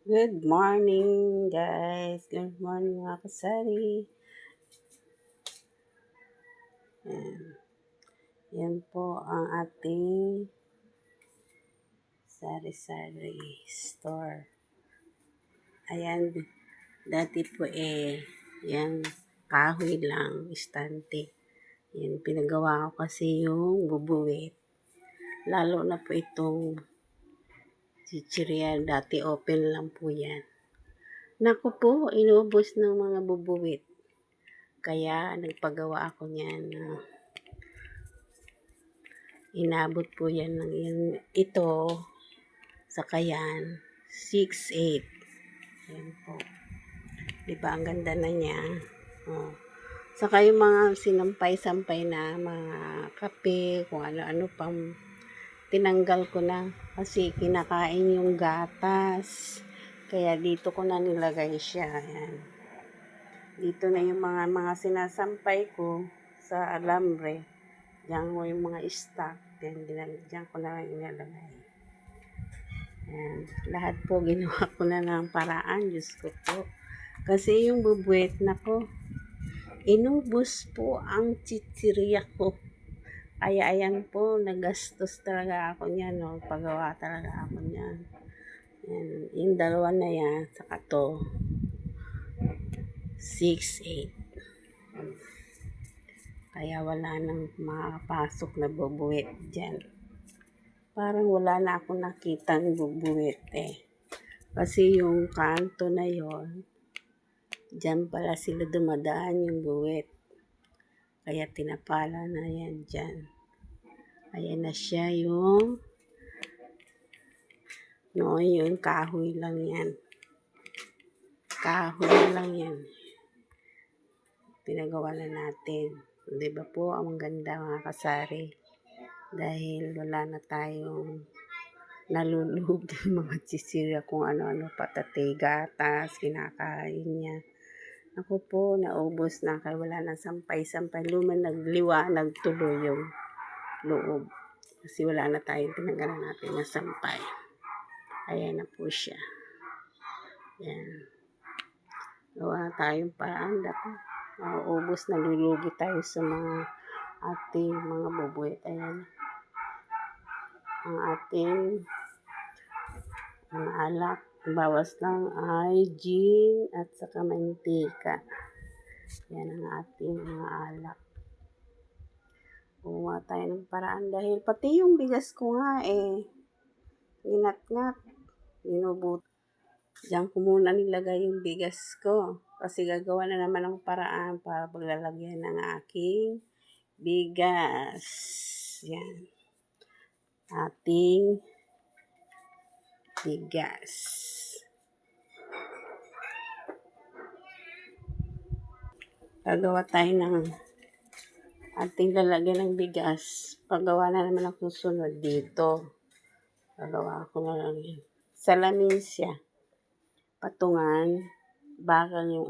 Good morning, guys. Good morning, mga kasari. Ayan. Yan po ang ating sari-sari store. Ayan, dati po yan, kahoy lang, istante. Yan, pinagawa ko kasi yung bubuwit. Lalo na po itong chichirya, dati open lang po yan. Naku po, inubos ng mga bubuwit. Kaya nagpagawa ako niyan. Inabot po yan ng ito sa kayan 6'8". Ayan po. Diba ang ganda na niya. Oh. Saka yung mga sinampay-sampay na mga kape, kung ano-ano pang tinanggal ko na kasi kinakain yung gatas. Kaya dito ko na nilagay siya. Ayan. Dito na yung mga sinasampay ko sa alambre. Diyan ko yung mga stock. Diyan ko na lang inalagay. Ayan. Lahat po ginawa ko na ng paraan. Diyos ko po. Kasi yung bubuwet na ko, inubos po ang chichirya ko. Kaya ayan po, nagastos talaga ako niyan. No? Pagawa talaga ako niyan. Ayan. Yung dalawa na yan, saka to, 6'8". Kaya wala nang makapasok na bubuwit dyan. Parang wala na akong nakitang bubuwit Kasi yung kanto na yon, dyan pala sila dumadaan yung buwit. Kaya tinapala na yan dyan. Ayan na siya yung yung kahoy lang yan. Kahoy lang yan. Pinagawa na natin. Diba po, ang ganda mga kasari. Dahil wala na tayong nalulog yung mga chisirya kung ano-ano patate, gatas, kinakain niya. Ako po, naubos na kaya wala na sampay-sampay. Nagliwanag tuloy yung loob. Kasi wala na tayong tinanggalan natin na sampay. Ayan na po siya. Ayan. Gawa na tayong paraan. Ubos na lulugi tayo sa mga ating mga bubuwit. Ayan. Ang ating mga alak. Bawas lang ay gin at saka mantika. Yan ang ating mga alak. Gumawa tayo ng paraan dahil pati yung bigas ko nga inat-ngat. Binubut. Diyan ko muna nilagay yung bigas ko. Kasi gagawa na naman ng paraan para paglalagyan ng aking bigas. Yan. Ating bigas. Gagawa tayo ng ating lalagyan ng bigas. Paggawa na naman ang susunod dito. Gagawa ko na lang yun. Salamin siya. Patungan. Bakal yung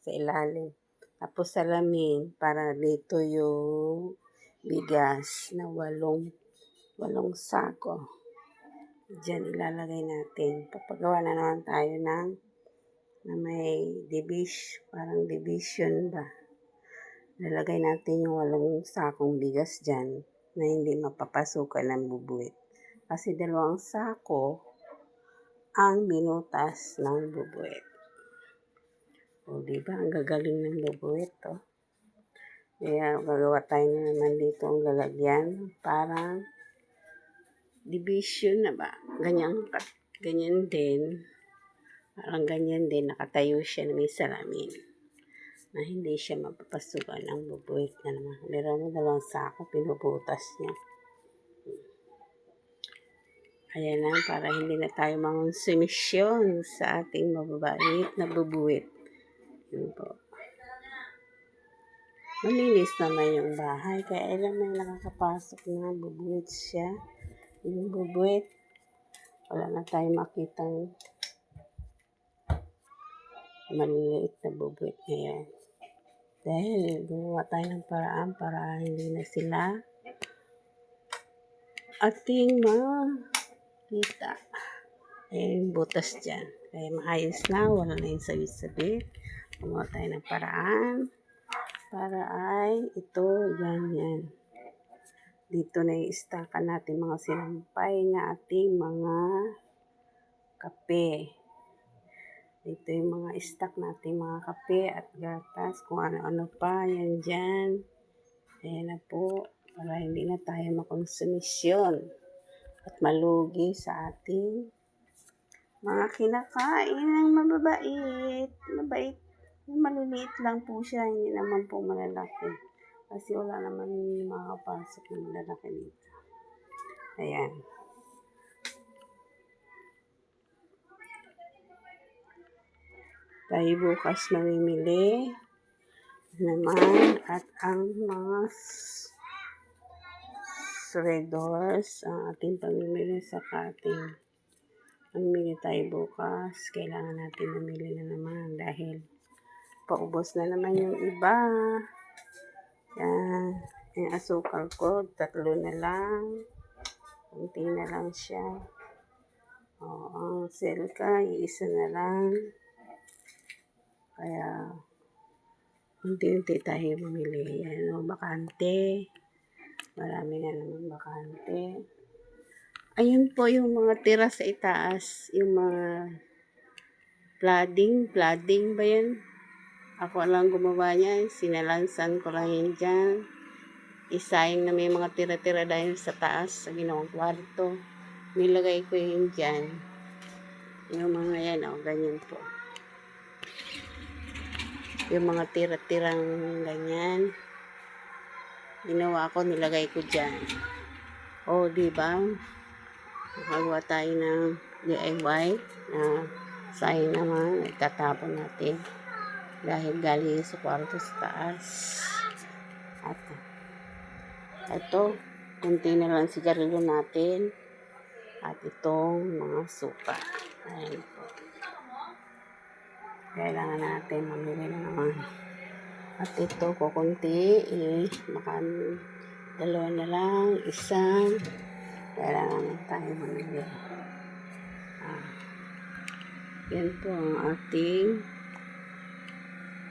sa ilalim. Tapos salamin para dito yung bigas na walong sako. Diyan ilalagay natin. Papagawa na naman tayo na may parang division ba. Lalagay natin yung 8 sakong bigas dyan na hindi mapapasukan ng bubuwit. Kasi 2 sako ang binutas ng bubuwit. O, diba? Ang gagaling ng bubuwit, Kaya, gagawa tayo na naman dito ang lalagyan. Parang division na ba? Ganyan din. Parang ganyan din. Nakatayo siya na may salamin. Na hindi siya mapapasukan ng bubuwit na naman. Meron mo 2 sako, pinubutas niya. Ayan na, para hindi na tayo mangonsumisyon sa ating mababait na bubuwit. Yun po. Malinis naman yung bahay. Kaya alam mo nakakapasok na bubuwit siya. Yung bubuwit, wala na tayo makitang maliliit na bubuwit ngayon. Dahil gumawa tayo ng paraan para hindi na sila ating makita. Ayan yung butas dyan. Kaya maayos na, wala na yung sabit-sabit. Gumawa tayo ng paraan para ay ito, yan. Dito na i-stackan natin mga sinampay na ating mga kape. Dito yung mga stock natin mga kape at gatas, kung ano-ano pa, yan dyan. Ayan na po, para hindi na tayo makonsumisyon at malugi sa ating mga kinakain ng mabait. Maliliit lang po siya, hindi naman po malalaki. Kasi wala naman makakapasok ng malalaki dito. Ayan. Tayo bukas mamimili naman at ang mga Red Horse ang ating pamimili sa ating mamimili tayo bukas. Kailangan natin mamili na naman dahil paubos na naman yung iba. Yan. Yung asukal ko, 3 na lang. Kunti na lang siya. Ang Selka, isa na lang. Kaya, unti-unti tayo mamili. Yan, bakante. Marami na naman bakante. Ayun po yung mga tira sa itaas. Yung mga flooding ba yan? Ako lang gumawa niyan. Sinalansan ko lang yan dyan. Isayang na may mga tira-tira dahil sa taas sa ginawang kwarto. Nilagay ko yun dyan. Yung mga yan, ganyan po. Yung mga tira-tirang ganyan. Ginawa ko, nilagay ko dyan. Diba? Nakagawa tayo ng DIY na sayang naman, itatapon natin. Dahil galing sa kwarto sa taas. At ito, kunti na lang sigarilyo natin. At itong mga suka. Ayan po. Kailangan natin mamili na naman. At ito, kukunti. Baka 2 na lang, 1. Kailangan na tayo mamili. Yan po ang ating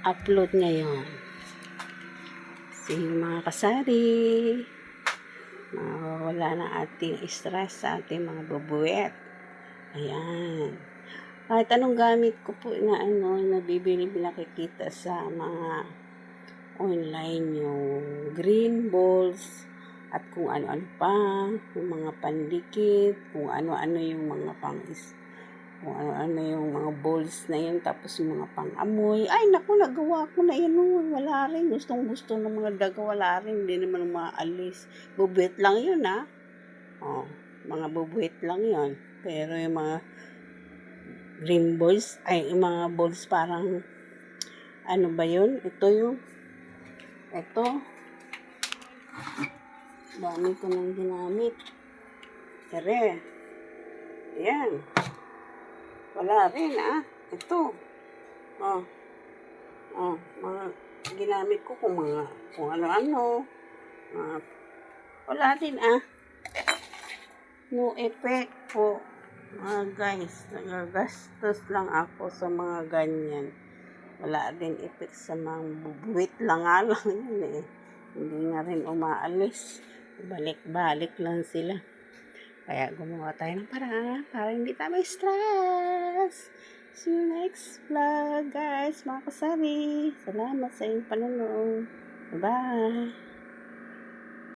upload ngayon. Mga kasari. Mawawala na ating stress sa ating mga bubuwet. Ayan. Kahit anong gamit ko po na nabibili nakikita sa mga online, yung green balls at kung ano-ano pa, yung mga pandikit, kung ano-ano yung mga kung ano-ano yung mga balls na yun, tapos yung mga pang-amoy. Ay, naku, nagawa ko na yun. Wala rin. Gustong-gusto ng mga daga, wala rin. Hindi naman maalis. Bubuwet lang yun, ha? Mga bubuwet lang yun. Pero yung mga green balls, yung mga balls parang, ano ba yun? Ito, dami ko nang ginamit. Tere, ayan. Wala rin, ito. Mga ginamit ko kung ano-ano. Wala din, no effect po. Guys, nagagastos lang ako sa mga ganyan. Wala din effect sa mga bubuwit lang yun Hindi nga rin umaalis. Balik-balik lang sila. Kaya gumawa tayo ng paraan para hindi tayo may stress. See you next vlog, guys, mga kasari. Salamat sa inyong panonood. Bye!